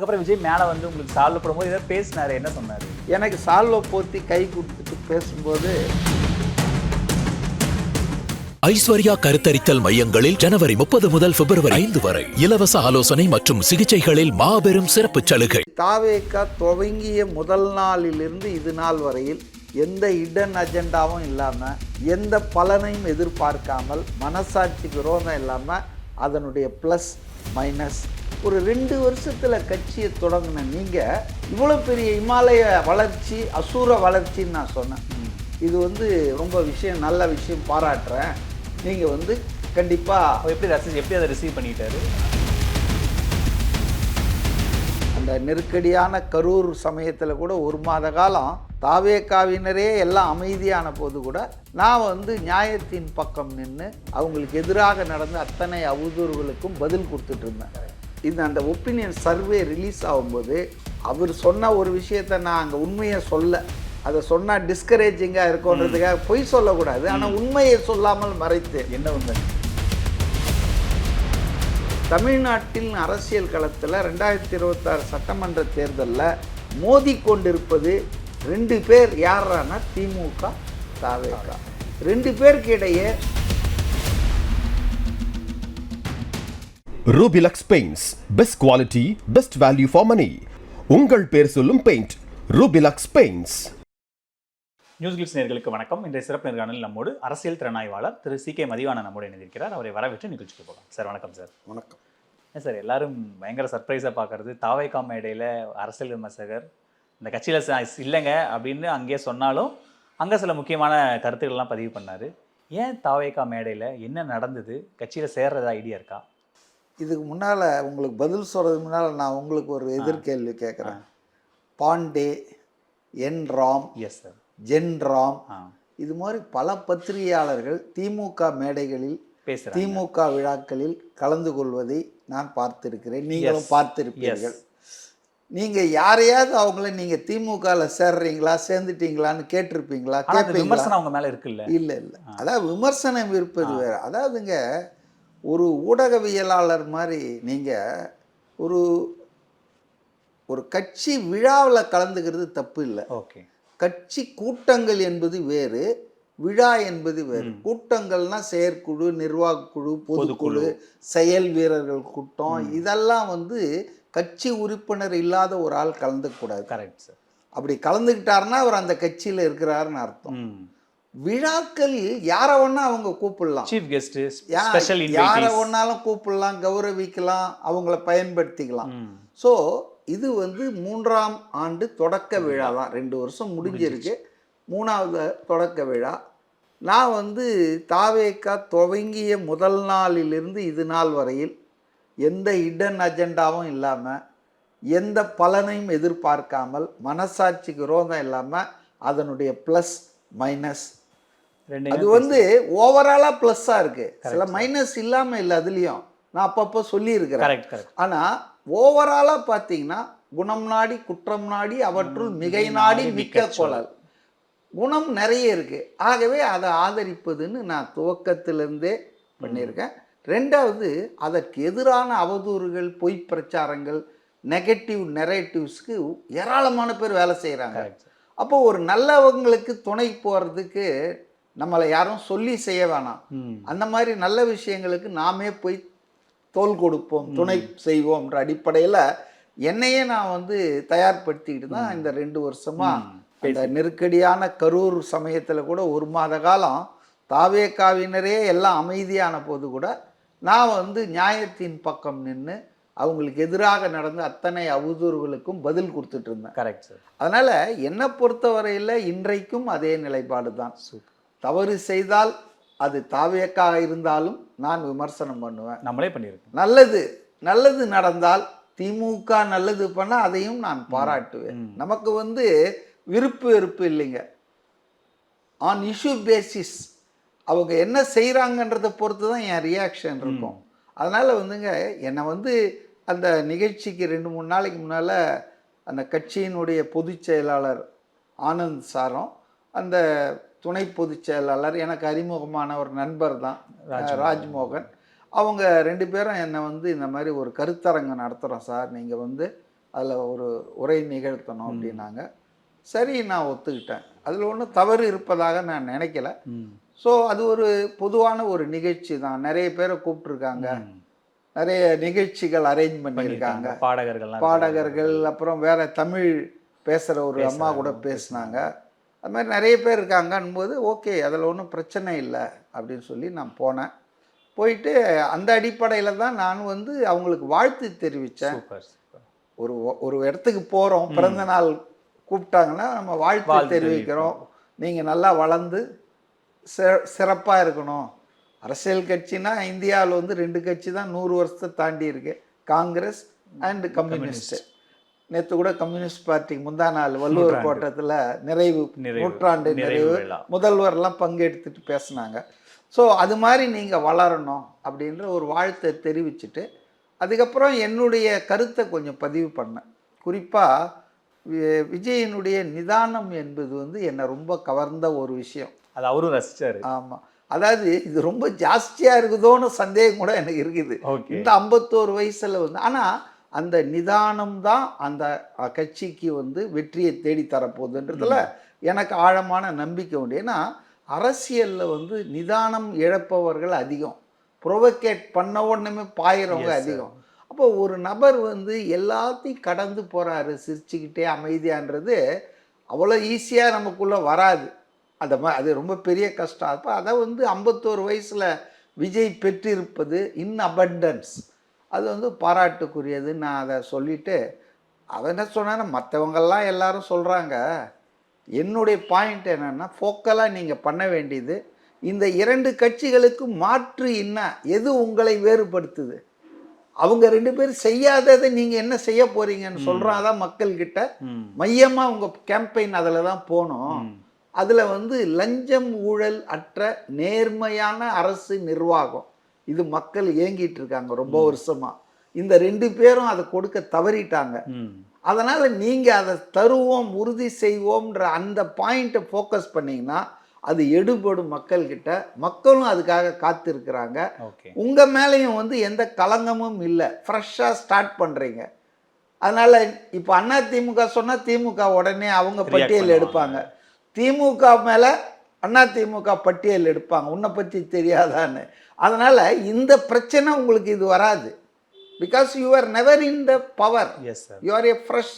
அதுக்கப்புறம் விஜய் மேலே வந்து உங்களுக்கு சால்வ் போடும்போது ஏதாவது பேசினாரு, என்ன சொன்னார்? எனக்கு சால்வை போத்தி கை கொடுத்துட்டு பேசும்போது, ஐஸ்வர்யா கருத்தரித்தல் மையங்களில் ஜனவரி 30 முதல் பிப்ரவரி 5 வரை இலவச ஆலோசனை மற்றும் சிகிச்சைகளில் மாபெரும் சிறப்பு சலுகை. தாவேகா துவங்கிய முதல் நாளிலிருந்து இது நாள் வரையில் எந்த இடன் அஜெண்டாவும் இல்லாமல், எந்த பலனையும் எதிர்பார்க்காமல், மனசாட்சி விரோதம் இல்லாமல், அதனுடைய ப்ளஸ் மைனஸ் ஒரு 2 வருஷத்தில் கட்சியை தொடங்கின நீங்கள் இவ்வளோ பெரிய இமாலய வளர்ச்சி, அசூர வளர்ச்சின்னு நான் சொன்னேன். இது வந்து ரொம்ப விஷயம், நல்ல விஷயம், பாராட்டுறேன். நீங்கள் வந்து கண்டிப்பாக எப்படி அதை ரிசீவ் பண்ணிட்டாரு? அந்த நெருக்கடியான கரூர் சமயத்தில் கூட 1 மாத காலம் தாவேகாவினரே எல்லாம் அமைதியான போது கூட நான் வந்து நியாயத்தின் பக்கம் நின்று அவங்களுக்கு எதிராக நடந்த அத்தனை அவதூறுகளுக்கும் பதில் கொடுத்துட்டு இருந்தேன். இந்த அந்த ஒப்பீனியன் சர்வே ரிலீஸ் ஆகும்போது அவர் சொன்ன ஒரு விஷயத்தை நான் அங்கே உண்மையை சொல்ல, அதை சொன்னால் டிஸ்கரேஜிங்காக இருக்கும்ன்றதுக்காக பொய் சொல்லக்கூடாது, ஆனால் உண்மையை சொல்லாமல் மறைத்து. என்ன உண்மை? தமிழ்நாட்டில் அரசியல் களத்தில் 2026 சட்டமன்ற தேர்தலில் மோதி கொண்டிருப்பது 2 பேர். யாரானா திமுக, தாவேகா. 2 பேருக்கு இடையே Rubilux paints, best quality, best value for money. உங்கள் பேர் சொல்லும் paint Rubilux paints. News glitz நேயர்களுக்கு வணக்கம். இன்றைய சிறப்பு நேர்காணலில் நம்மோடு அரசியல் திறனாய்வாளர் திரு சி.கே. மதிவாணன் நம்மோடு இணைந்திருக்கிறார். அவரை வரவேற்று நிகழ்ச்சிக்கு போகலாம். சார் வணக்கம். சார் வணக்கம். சார், எல்லாரும் பயங்கர சர்ப்ரைஸாக பார்க்குறது தாவேகா மேடையில் அரசியல் விமர்சகர் இந்த கட்சியில் இல்லைங்க அப்படின்னு அங்கேயே சொன்னாலும் அங்கே சில முக்கியமான கருத்துக்கள்லாம் பதிவு பண்ணார். ஏன் தாவேகா மேடையில் என்ன நடந்தது? கட்சியில் சேர்றதா ஐடியா இருக்கா? இதுக்கு முன்னால் உங்களுக்கு பதில் சொல்கிறதுக்கு முன்னால் நான் உங்களுக்கு ஒரு எதிர்கேள்வி கேட்குறேன். Pandey, N Ram, S sir, ஜென் ராம், இது மாதிரி பல பத்திரிகையாளர்கள் திமுக மேடைகளில் பேசுகிறேன், திமுக விழாக்களில் கலந்து கொள்வதை நான் பார்த்திருக்கிறேன். நீங்களும் பார்த்திருப்பீர்கள். நீங்கள் யாரையாவது அவங்கள நீங்கள் திமுகவில் சேர்றீங்களா, சேர்ந்துட்டீங்களான்னு கேட்டிருப்பீங்களா? விமர்சனம் அவங்க மேலே இருக்குல்ல? இல்லை. அதாவது விமர்சனம் இருப்பது வேறு. அதாவதுங்க, ஒரு ஊடகவியலாளர் மாதிரி நீங்கள் ஒரு கட்சி விழாவில் கலந்துக்கிறது தப்பு இல்லை. ஓகே. கட்சி கூட்டங்கள் என்பது வேறு, விழா என்பது வேறு. கூட்டங்கள்னா செயற்குழு, நிர்வாகக்குழு, பொதுக்குழு, செயல் வீரர்கள் கூட்டம், இதெல்லாம் வந்து கட்சி உறுப்பினர் இல்லாத ஒரு ஆள் கலந்துக்கூடாது. Correct sir. அப்படி கலந்துக்கிட்டாருன்னா அவர் அந்த கட்சியில் இருக்கிறாருன்னு அர்த்தம். விழாக்கள் யாரை வேணா அவங்க கூப்பிடலாம், சீஃப் கெஸ்ட், ஸ்பெஷல் இன்வைட்டீஸ், யாரை வேணாலும் கூப்பிடலாம், கௌரவிக்கலாம், அவங்கள பயன்படுத்திக்கலாம். ஸோ இது வந்து 3ஆம் ஆண்டு தொடக்க விழா தான். 2 வருஷம் முடிஞ்சிருக்கு, 3வது தொடக்க விழா. நான் வந்து தாவேகா துவங்கிய முதல் நாளிலிருந்து இது நாள் வரையில் எந்த இடன் அஜெண்டாவும் இல்லாமல், எந்த பலனையும் எதிர்பார்க்காமல், மனசாட்சிக்கு விரோதம் இல்லாமல், அதனுடைய ப்ளஸ் மைனஸ் அது வந்து ஓவராலாக ப்ளஸ்ஸாக இருக்குது. சில மைனஸ் இல்லாமல் இல்லை, அதுலேயும் நான் அப்பப்போ சொல்லியிருக்கிறேன். ஆனால் ஓவராலாக பார்த்தீங்கன்னா குணம் நாடி குற்றம் நாடி அவற்றுள் மிகை நாடி மிக்க கொள்ளல், குணம் நிறைய இருக்குது. ஆகவே அதை ஆதரிப்பதுன்னு நான் துவக்கத்திலிருந்தே பண்ணியிருக்கேன். 2வது, அதற்கு எதிரான அவதூறுகள், பொய் பிரச்சாரங்கள், நெகட்டிவ் நெரேட்டிவ்ஸ்க்கு ஏராளமான பேர் வேலை செய்கிறாங்க. அப்போ ஒரு நல்லவங்களுக்கு துணை போகிறதுக்கு நம்மளை யாரும் சொல்லி செய்ய வேணாம். அந்த மாதிரி நல்ல விஷயங்களுக்கு நாமே போய் தோள் கொடுப்போம், துணை செய்வோம்ன்ற அடிப்படையில் என்னையே நான் வந்து தயார்படுத்திக்கிட்டு தான் இந்த 2 வருஷமாக இந்த நெருக்கடியான கரூர் சமயத்தில் கூட 1 மாத காலம் தாவேகாவினரே எல்லாம் அமைதியான போது கூட நான் வந்து நியாயத்தின் பக்கம் நின்று அவங்களுக்கு எதிராக நடந்த அத்தனை அவதூறுகளுக்கும் பதில் கொடுத்துட்டு இருந்தேன். Correct sir. அதனால் என்னை பொறுத்தவரையில் இன்றைக்கும் அதே நிலைப்பாடு தான். தவறு செய்தால் அது தாவேகா இருந்தாலும் நான் விமர்சனம் பண்ணுவேன். நம்மளே பண்ணியிருக்கோம். நல்லது நடந்தால் திமுக நல்லது பண்ணால் அதையும் நான் பாராட்டுவேன். நமக்கு வந்து விருப்பு வெறுப்பு இல்லைங்க. ஆன் இஷ்யூ பேசிஸ் அவங்க என்ன செய்கிறாங்கன்றதை பொறுத்து தான் என் ரியாக்ஷன் இருக்கும். அதனால் வந்துங்க, என்னை வந்து அந்த நிகழ்ச்சிக்கு 2-3 நாளைக்கு முன்னால் அந்த கட்சியினுடைய பொதுச் செயலாளர் ஆனந்த் சாரும், அந்த துணை பொதுச் செயலாளர் எனக்கு அறிமுகமான ஒரு நண்பர் தான் ராஜ்மோகன், அவங்க 2 பேரும் என்னை வந்து இந்த மாதிரி ஒரு கருத்தரங்கம் நடத்துகிறோம் சார், நீங்கள் வந்து அதில் ஒரு உரை நிகழ்த்தணும் அப்படின்னாங்க. சரி, நான் ஒத்துக்கிட்டேன். அதில் ஒன்றும் தவறு இருப்பதாக நான் நினைக்கல. ஸோ அது ஒரு பொதுவான ஒரு நிகழ்ச்சி தான். நிறைய பேரை கூப்பிட்ருக்காங்க, நிறைய நிகழ்ச்சிகள் அரேஞ்ச் பண்ணியிருக்காங்க, பாடகர்கள், அப்புறம் வேற தமிழ் பேசுகிற ஒரு அம்மா கூட பேசுனாங்க. அது மாதிரி நிறைய பேர் இருக்காங்கன்னும் போது ஓகே, அதில் ஒன்றும் பிரச்சனை இல்லை அப்படின்னு சொல்லி நான் போனேன். போயிட்டு அந்த அடிப்படையில் தான் நான் வந்து அவங்களுக்கு வாழ்த்து தெரிவித்தேன். ஒரு ஒரு இடத்துக்கு போகிறோம், பிறந்த நாள் கூப்பிட்டாங்கன்னா நம்ம வாழ்த்து தெரிவிக்கிறோம். நீங்கள் நல்லா வளர்ந்து சிறப்பாக இருக்கணும். அரசியல் கட்சினா இந்தியாவில் வந்து 2 கட்சி தான் 100 வருஷத்தை தாண்டி இருக்கு, காங்கிரஸ் அண்ட் கம்யூனிஸ்ட். நேற்று கூட கம்யூனிஸ்ட் பார்ட்டிக்கு முந்தா நாள் வள்ளுவர் கோட்டத்தில் நூற்றாண்டு நிறைவு முதல்வர்லாம் பங்கெடுத்துட்டு பேசினாங்க. ஸோ அது மாதிரி நீங்கள் வளரணும் அப்படின்ற ஒரு வாழ்த்தை தெரிவிச்சுட்டு அதுக்கப்புறம் என்னுடைய கருத்தை கொஞ்சம் பதிவு பண்ணேன். குறிப்பாக விஜயனுடைய நிதானம் என்பது வந்து என்னை ரொம்ப கவர்ந்த ஒரு விஷயம். அது அவரும் ரசிச்சாரு. ஆமாம், அதாவது இது ரொம்ப ஜாஸ்தியாக இருக்குதோன்னு சந்தேகம் கூட எனக்கு இருக்குது இந்த 51 வயசில் வந்து. ஆனால் அந்த நிதானம் தான் அந்த கட்சிக்கு வந்து வெற்றியை தேடி தரப்போகுதுன்றதுல எனக்கு ஆழமான நம்பிக்கை உண்டு. ஏன்னா அரசியலில் வந்து நிதானம் இழப்பவர்கள் அதிகம், ப்ரொவோகேட் பண்ண உடனே பாயிறவங்க அதிகம். அப்போ ஒரு நபர் வந்து எல்லாத்தையும் கடந்து போகிறாரு சிரிச்சுக்கிட்டே அமைதியான்றது அவ்வளோ ஈஸியாக நமக்குள்ளே வராது. அது ரொம்ப பெரிய கஷ்டம். அப்போ அதை வந்து 51 வயசில் விஜய் பெற்றிருப்பது இன் அபண்டன்ஸ், அது வந்து பாராட்டுக்குரியது. நான் அதை சொல்லிவிட்டு அவன் என்ன சொன்னா, மற்றவங்கெல்லாம் எல்லாரும் சொல்கிறாங்க, என்னுடைய பாயிண்ட் என்னென்னா ஃபோக்கலாக நீங்கள் பண்ண வேண்டியது இந்த 2 கட்சிகளுக்கு மாற்று என்ன, எது உங்களை வேறுபடுத்துது, அவங்க 2 பேரும் செய்யாததை நீங்கள் என்ன செய்ய போகிறீங்கன்னு சொல்கிறாதான் மக்கள்கிட்ட மையமாக உங்கள் கேம்பெயின் அதில் தான் போகணும். அதில் வந்து லஞ்சம் ஊழல் அற்ற நேர்மையான அரசு நிர்வாகம், இது மக்கள் ஏங்கிட்டு இருக்காங்க ரொம்ப வருஷமாக. இந்த 2 பேரும் அதை கொடுக்க தவறிட்டாங்க. அதனால் நீங்கள் அதை தருவோம், உறுதி செய்வோம்ன்ற அந்த பாயிண்ட்டை ஃபோக்கஸ் பண்ணிங்கன்னா அது எடுபடும் மக்கள்கிட்ட. மக்களும் அதுக்காக காத்திருக்கிறாங்க. உங்கள் மேலேயும் வந்து எந்த களங்கமும் இல்லை, ஃப்ரெஷ்ஷாக ஸ்டார்ட் பண்ணுறீங்க. அதனால் இப்போ அதிமுக சொன்னால் திமுக உடனே அவங்க பட்டியல் எடுப்பாங்க, திமுக மேலே அதிமுக பட்டியல் எடுப்பாங்க, உன்னை பற்றி தெரியாதான்னு. அதனால் இந்த பிரச்சனை உங்களுக்கு இது வராது. Because you are never in the power, you R A fresh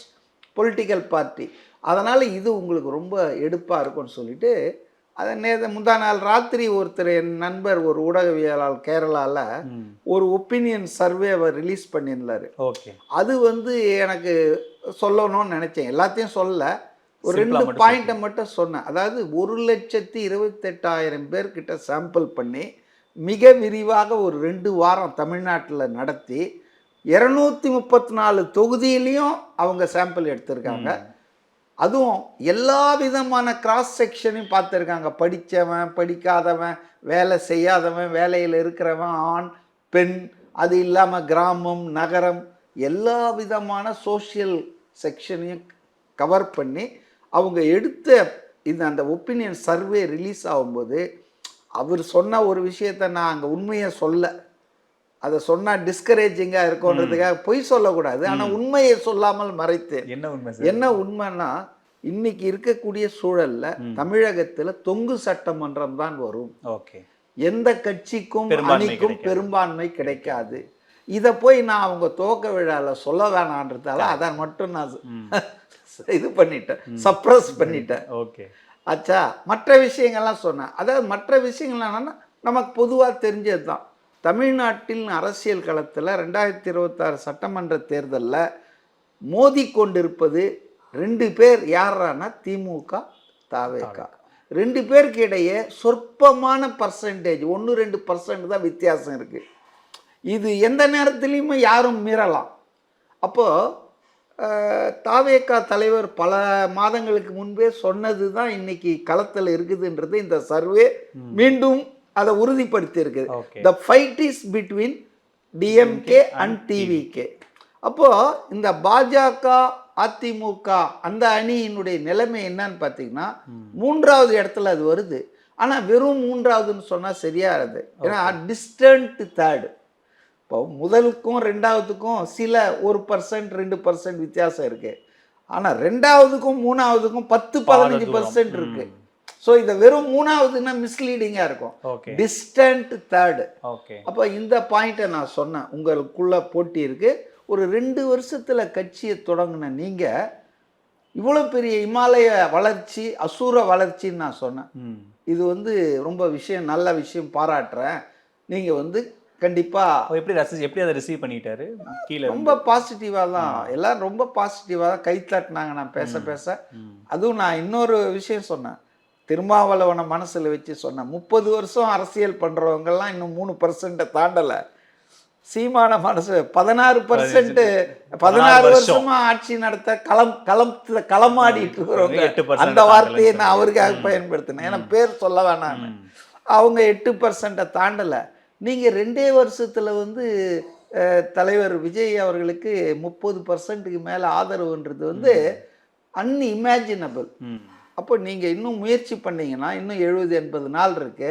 political party. அதனால் இது உங்களுக்கு ரொம்ப எடுப்பாக இருக்கும்னு சொல்லிட்டு அதை முந்தா நாள் ராத்திரி ஒருத்தர் என் நண்பர் ஒரு ஊடகவியலாளர் கேரளாவில் ஒரு ஒப்பீனியன் சர்வேவை ரிலீஸ் பண்ணியிருந்தார். அது வந்து எனக்கு சொல்லணும்னு நினச்சேன், எல்லாத்தையும் சொல்லலை, ஒரு 2 பாயிண்ட்டை மட்டும் சொன்னேன். அதாவது 1,28,000 பேர்கிட்ட சாம்பிள் பண்ணி மிக விரிவாக ஒரு 2 வாரம் தமிழ்நாட்டில் நடத்தி 234 தொகுதியிலையும் அவங்க சாம்பிள் எடுத்திருக்காங்க. அதுவும் எல்லா விதமான கிராஸ் செக்ஷனையும் பார்த்துருக்காங்க. படித்தவன், படிக்காதவன், வேலை செய்யாதவன், வேலையில் இருக்கிறவன், ஆண் பெண், அது இல்லாமல் கிராமம் நகரம், எல்லா விதமான சோஷியல் செக்ஷனையும் கவர் பண்ணி அவங்க எடுத்த இந்த அந்த ஒப்பீனியன் சர்வே ரிலீஸ் ஆகும்போது அவர் சொன்ன ஒரு விஷயத்தை நான் அங்கே உண்மையை சொல்ல, அதை சொன்னால் டிஸ்கரேஜிங்காக இருக்கும்ன்றதுக்காக பொய் சொல்லக்கூடாது, ஆனால் உண்மையை சொல்லாமல் மறைத்தேன். என்ன உண்மைன்னா, இன்னைக்கு இருக்கக்கூடிய சூழலில் தமிழகத்தில் தொங்கு சட்டமன்றம் தான் வரும், எந்த கட்சிக்கும் அணிக்கும் பெரும்பான்மை கிடைக்காது. இதை போய் நான் அவங்க துவக்க விழாவில் சொல்ல வேணான்றதால அதை மட்டும் நான் இது பண்ணிட்டேன், சப்ரஸ் பண்ணிட்டேன். ஆச்சா, மற்ற விஷயங்கள்லாம் சொன்னேன். அதாவது மற்ற விஷயங்கள் என்னன்னா நமக்கு பொதுவாக தெரிஞ்சது தான். தமிழ்நாட்டின் அரசியல் களத்தில் 2026 சட்டமன்ற தேர்தலில் மோதி கொண்டிருப்பது 2 பேர். யாரானா திமுக தாவேக. 2 பேருக்கு இடையே சொற்பமான பர்சன்டேஜ், 1-2% தான் வித்தியாசம் இருக்குது. இது எந்த நேரத்துலையுமே யாரும் மீறலாம். அப்போது தாவேகா தலைவர் பல மாதங்களுக்கு முன்பே சொன்னது தான் இன்னைக்கு களத்தில் இருக்குதுன்றது இந்த சர்வே மீண்டும் அதை உறுதிப்படுத்தி இருக்குது. The fight is between DMK and TVK. அப்போது இந்த பாஜக அதிமுக அந்த அணியினுடைய நிலைமை என்னன்னு பார்த்தீங்கன்னா 3வது இடத்துல அது வருது. ஆனால் வெறும் 3வதுன்னு சொன்னால் சரியானது, ஏன்னா டிஸ்டன்ட் தேர்டு. இப்போ முதலுக்கும் ரெண்டாவதுக்கும் சில 1% 2% வித்தியாசம் இருக்குது. ஆனால் ரெண்டாவதுக்கும் மூணாவதுக்கும் 10-15% இருக்குது. ஸோ இதை வெறும் மூணாவதுன்னா மிஸ்லீடிங்காக இருக்கும். ஓகே. Distant third. ஓகே. அப்போ இந்த பாயிண்ட்டை நான் சொன்னேன். உங்களுக்குள்ள போட்டி இருக்குது. ஒரு 2 வருஷத்தில் கட்சியை தொடங்கின நீங்கள் இவ்வளோ பெரிய இமாலய வளர்ச்சி, அசூர வளர்ச்சின்னு நான் சொன்னேன். இது வந்து ரொம்ப நல்ல விஷயம், பாராட்டுறேன். நீங்கள் வந்து கண்டிப்பாக எப்படி அதை ரிசீவ் பண்ணிட்டாரு? கீழே ரொம்ப பாசிட்டிவாக தான் எல்லாரும் ரொம்ப பாசிட்டிவாக தான் கை தட்டினாங்க நான் பேச. அதுவும் நான் இன்னொரு விஷயம் சொன்னேன். திருமாவளவனை மனசில் வச்சு சொன்னேன். 30 வருஷம் அரசியல் பண்ணுறவங்கெல்லாம் இன்னும் 3% தாண்டலை. சீமான மனசு 16% 16 வருஷமா ஆட்சி நடத்த களமாடிட்டு இருக்கிறவங்க. அந்த வார்த்தையை நான் அவருக்காக பயன்படுத்தினேன். ஏன்னா பேர் சொல்ல வேணாம். அவங்க 8% தாண்டலை. நீங்கள் 2 வருஷத்தில் வந்து தலைவர் விஜய் அவர்களுக்கு 30%க்கு மேலே ஆதரவுன்றது வந்து அன்இமேஜினபிள். அப்போ நீங்கள் இன்னும் முயற்சி பண்ணீங்கன்னா இன்னும் 70-80 நாள் இருக்கு.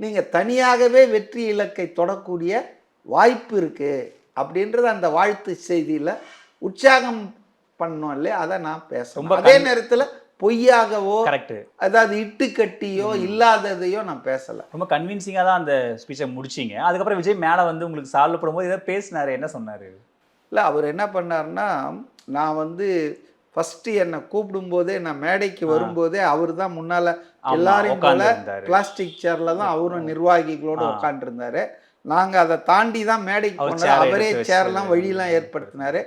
நீங்கள் தனியாகவே வெற்றி இலக்கை தொடக்கூடிய வாய்ப்பு இருக்கு அப்படின்றது அந்த வாழ்த்து செய்தியில் உற்சாகம் பண்ணோம் இல்லையா, அதை நான் பேசுறேன். அதே நேரத்தில் பொய்யாகவோ அதாவது இட்டு கட்டியோ இல்லாததையோ நான் பேசலை. ரொம்ப கன்வின்சிங்காக தான் அந்த ஸ்பீச்சை முடிச்சிங்க. அதுக்கப்புறம் விஜய் மேலே வந்து உங்களுக்கு சால்வ் பண்ணும்போது இதை பேசினாரு, என்ன சொன்னார்? இல்லை, அவர் என்ன பண்ணாருன்னா, நான் வந்து ஃபஸ்ட்டு என்னை கூப்பிடும்போதே நான் மேடைக்கு வரும்போதே அவர் தான் முன்னால் எல்லாரையும் போல பிளாஸ்டிக் சேரில் தான் அவரும் நிர்வாகிகளோடு உட்காந்துருந்தாரு. நாங்கள் அதை தாண்டி தான் மேடைக்கு போனார். அவரே சேர்லாம் வழியெல்லாம் ஏற்படுத்தினார்.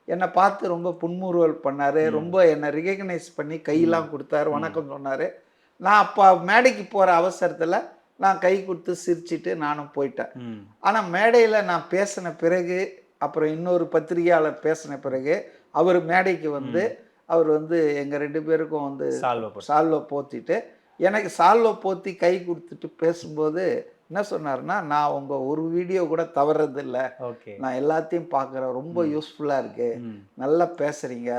என்னை பார்த்து ரொம்ப புன்முறுவல் பண்ணார். ரொம்ப என்னை ரிகக்னைஸ் பண்ணி கையெல்லாம் கொடுத்தாரு, வணக்கம் சொன்னார். நான் அப்போ மேடைக்கு போகிற அவசரத்தில் நான் கை கொடுத்து சிரிச்சிட்டு நானும் போயிட்டேன். ஆனால் மேடையில் நான் பேசின பிறகு, அப்புறம் இன்னொரு பத்திரிகையாளர் பேசின பிறகு அவர் மேடைக்கு வந்து அவர் வந்து எங்கள் 2 பேருக்கும் வந்து சால்வை போத்திட்டு எனக்கு சால்வை போத்தி கை கொடுத்துட்டு பேசும்போது என்ன சொன்னார்னா, நான் உங்கள் ஒரு வீடியோ கூட தவறதில்லை, நான் எல்லாத்தையும் பார்க்குறேன், ரொம்ப யூஸ்ஃபுல்லாக இருக்கு, நல்லா பேசுகிறீங்க,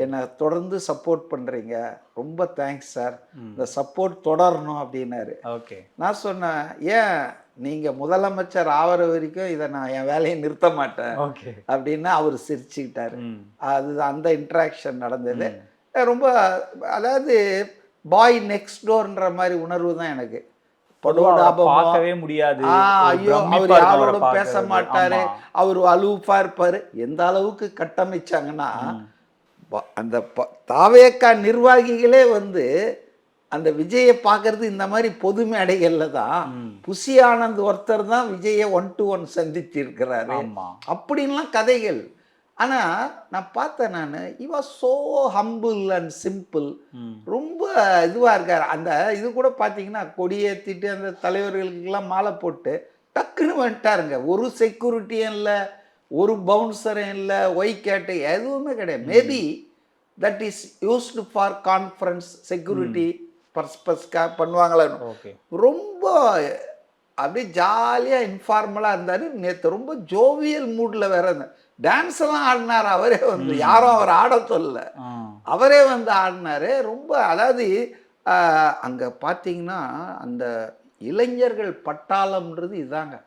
என்னை தொடர்ந்து சப்போர்ட் பண்ணுறீங்க, ரொம்ப தேங்க்ஸ் சார், இந்த சப்போர்ட் தொடரணும் அப்படின்னாரு. நான் சொன்னேன், ஏன் நீங்கள் முதலமைச்சர் ஆகிற வரைக்கும் இதை நான் என் வேலையை நிறுத்த மாட்டேன் அப்படின்னா அவர் சிரிச்சுக்கிட்டாரு. அது அந்த இன்ட்ராக்ஷன் நடந்தது. ரொம்ப அதாவது பாய் நெக்ஸ்ட் டோர்ன்ற மாதிரி உணர்வு தான் எனக்கு. பார்க்கவே முடியாது. ஐயோ, அவர் யாரோடும் பேச மாட்டாரு, அவர் அலுவப்பா இருப்பாரு. எந்த அளவுக்கு கட்டமைச்சாங்கன்னா, அந்த தாவேக்கா நிர்வாகிகளே வந்து அந்த விஜயை பார்க்கறது இந்த மாதிரி பொது மேடைகள்ல தான். புசி ஆனந்த் ஒருத்தர் தான் விஜயை 1-to-1 சந்தித்து இருக்கிறாரு அப்படின்லாம் கதைகள். ஆனால் நான் பார்த்தேன், நான் was so humble and simple. ரொம்ப இதுவாக இருக்கார். அந்த இது கூட பார்த்தீங்கன்னா கொடியேற்றிட்டு அந்த தலைவர்களுக்கெல்லாம் மாலை போட்டு டக்குன்னு வந்துட்டாருங்க. ஒரு செக்யூரிட்டியும் இல்லை, ஒரு பவுன்சரும் இல்லை, ஒய் கேட்டு எதுவுமே கிடையாது. Maybe that is used for conference security பர்பஸ்க்காக பண்ணுவாங்களா. ரொம்ப அப்படியே ஜாலியாக இன்ஃபார்மலாக இருந்தார். நேற்று ரொம்ப ஜோவியல் மூடில் வேற இருந்தார். டான்ஸ் எல்லாம் ஆடினார். அவரே வந்து யாரும் அவர் ஆட சொல்லல, அவரே வந்து ஆடினாரு. ரொம்ப அதாவது அங்கே பார்த்தீங்கன்னா அந்த இளைஞர்கள் பட்டாளம்ன்றது இதாங்க.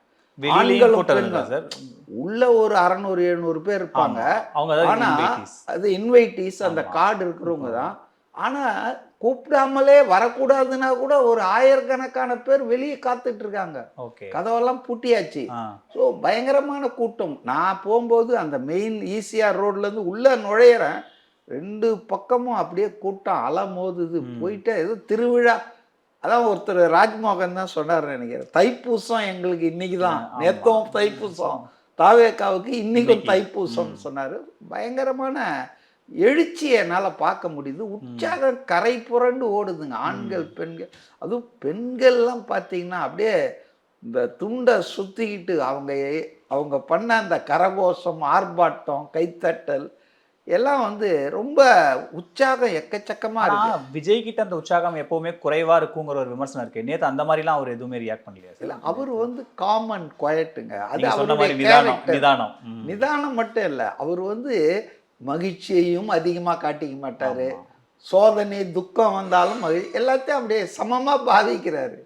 உள்ள ஒரு 600-700 பேர் இருப்பாங்க. ஆனா அது இன்வைட்டீஸ், அந்த கார்டு இருக்கிறவங்க தான். ஆனா கூப்பிடாமலே வரக்கூடாதுன்னா கூட ஒரு 1000கணக்கான பேர் வெளியே காத்துட்டு இருக்காங்க. கதவெல்லாம் பூட்டியாச்சு. ஸோ பயங்கரமான கூட்டம். நான் போகும்போது அந்த மெயின் ஈசிஆர் ரோட்ல இருந்து உள்ள நுழையிறேன், 2 பக்கமும் அப்படியே கூட்டம் அலமோதுது. போயிட்டு ஏதோ திருவிழா. அதான் ஒருத்தர் ராஜ்மோகன் தான் சொன்னார் நினைக்கிறேன், தைப்பூசம் எங்களுக்கு இன்னைக்கு தான், நேத்தும் தைப்பூசம், தாவேக்காவுக்கு இன்னைக்கும் தைப்பூசம்னு சொன்னார். பயங்கரமான எழுச்சியை என்னால் பார்க்க முடியுது. உற்சாகம் கரை புரண்டு ஓடுதுங்க. ஆண்கள் பெண்கள், அதுவும் பெண்கள்லாம் பார்த்தீங்கன்னா அப்படியே இந்த துண்டை சுற்றிக்கிட்டு அவங்க பண்ண அந்த கரகோஷம், ஆர்ப்பாட்டம், கைத்தட்டல் எல்லாம் வந்து ரொம்ப உற்சாகம் எக்கச்சக்கமாக இருக்கு. விஜய் கிட்ட அந்த உற்சாகம் எப்பவுமே குறைவாக இருக்குங்கிற ஒரு விமர்சனம் இருக்கு. நேற்று அந்த மாதிரிலாம் அவர் எதுவுமே ரியாக்ட் பண்ணலையா? இல்லை, அவர் வந்து காமன் குவாய்ட்டுங்க. அது அவருடைய நிதானம் மட்டும் இல்லை, அவர் வந்து மகிழ்ச்சியையும் அதிகமாக காட்டிக்க மாட்டார். சோதனை துக்கம் வந்தாலும் எல்லாத்தையும் அப்படியே சமமாக பாதிக்கிறாரு.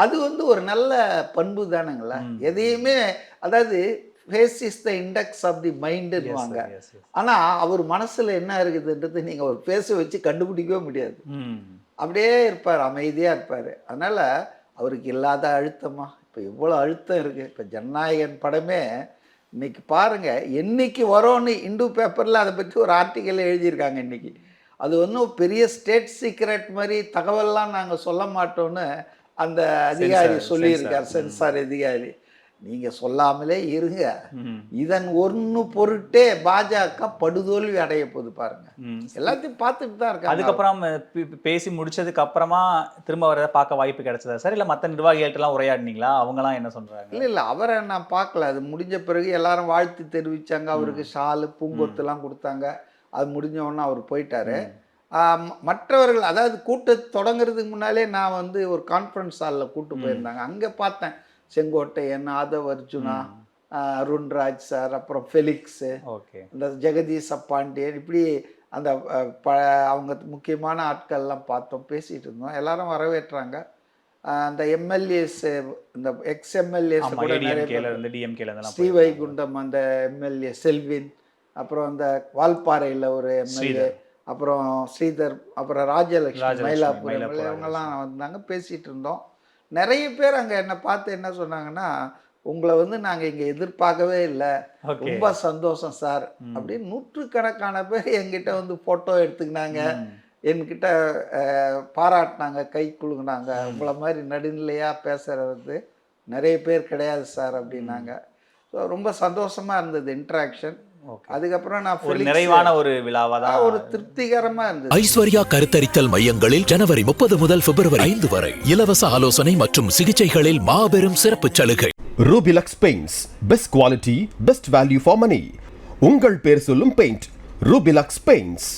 அது வந்து ஒரு நல்ல பண்பு தானுங்களா. எதையுமே அதாவது face is the index of the மைண்டுன்னுவாங்க. yes, yes. ஆனால் அவர் மனசில் என்ன இருக்குதுன்றது நீங்கள் ஒரு ஃபேஸை வச்சு கண்டுபிடிக்கவே முடியாது. அப்படியே இருப்பார், அமைதியாக இருப்பார். அதனால் அவருக்கு இல்லாத அழுத்தமா இப்போ எவ்வளோ அழுத்தம் இருக்குது. இப்போ ஜனநாயகன் படமே இன்னைக்கு பாருங்கள், என்னைக்கு வரோன்னு இந்து பேப்பரில் அதை பற்றி ஒரு ஆர்டிக்கல் எழுதியிருக்காங்க இன்றைக்கி. அது ஒன்றும் பெரிய ஸ்டேட் சீக்ரெட் மாதிரி தகவல்லாம் நாங்கள் சொல்ல மாட்டோன்னு அந்த அதிகாரி சொல்லியிருக்கார், சென்சார் அதிகாரி. நீங்கள் சொல்லாமலே இருங்க, இதன் ஒன்று பொருட்டே பாஜக படுதோல்வி அடைய போகுது பாருங்க. எல்லாத்தையும் பார்த்துட்டு தான் இருக்காங்க. அதுக்கப்புறம் பேசி முடிச்சதுக்கு அப்புறமா திரும்ப வர பார்க்க வாய்ப்பு கிடைச்சதா சார்? இல்லை மற்ற நிர்வாகிகள்ட்டெல்லாம் உரையாடினீங்களா? அவங்கலாம் என்ன சொல்றாங்க? இல்லை அவரை நான் பார்க்கல. அது முடிஞ்ச பிறகு எல்லாரும் வாழ்த்து தெரிவித்தாங்க, அவருக்கு ஷாலு பூங்கொத்துலாம் கொடுத்தாங்க. அது முடிஞ்ச உடனே அவர் போயிட்டாரு. மற்றவர்கள், அதாவது கூட்டத்தை தொடங்குறதுக்கு முன்னாலே நான் வந்து ஒரு கான்ஃபரன்ஸ் ஹாலில் கூட்டு போயிருந்தாங்க. அங்கே பார்த்தேன் செங்கோட்டையன், ஆதவ் அர்ஜுனா, அருண்ராஜ் சார், அப்புறம் ஃபெலிக்ஸு, இந்த ஜெகதீஷ் பாண்டியன், இப்படி அந்த அவங்க முக்கியமான ஆட்கள்லாம் பார்த்தோம், பேசிகிட்டு இருந்தோம். எல்லாரும் வரவேற்றாங்க. அந்த எம்எல்ஏஸ், இந்த எக்ஸ் எம்எல்ஏஸ் கூட நிறைய, ஸ்ரீவைகுண்டம் அந்த எம்எல்ஏ செல்வின், அப்புறம் அந்த வால்பாறையில் ஒரு எம்எல்ஏ, அப்புறம் ஸ்ரீதர், அப்புறம் ராஜலட்சுமி மயிலாப்பூர், இவங்கெல்லாம் வந்தாங்க, பேசிகிட்டு இருந்தோம். நிறைய பேர் அங்கே என்னை பார்த்து என்ன சொன்னாங்கன்னா, உங்களை வந்து நாங்கள் இங்கே எதிர்பார்க்கவே இல்லை, ரொம்ப சந்தோஷம் சார் அப்படின்னு. நூற்றுக்கணக்கான பேர் என்கிட்ட வந்து ஃபோட்டோ எடுத்துக்கினாங்க, என்கிட்ட பாராட்டினாங்க, கை குலுங்கினாங்க. உங்களை மாதிரி நடுநிலையாக பேசுகிறது நிறைய பேர் கிடையாது சார் அப்படின்னாங்க. ஸோ ரொம்ப சந்தோஷமாக இருந்தது இன்ட்ராக்ஷன். அதுக்கப்புறம் நான் ஒரு நிறைவான ஒரு விழாவாதான், ஒரு திருப்திகரமா இருந்தது. ஐஸ்வர்யா கருத்தரித்தல் மையங்களில் ஜனவரி 30 முதல் பிப்ரவரி 5 வரை இலவச ஆலோசனை மற்றும் சிகிச்சைகளில் மாபெரும் சிறப்பு சலுகை. Rubilux paints, best quality, best value for money. உங்கள் பேர் சொல்லும் பெயிண்ட் ரூபிலக்ஸ் பெயிண்ட்ஸ்.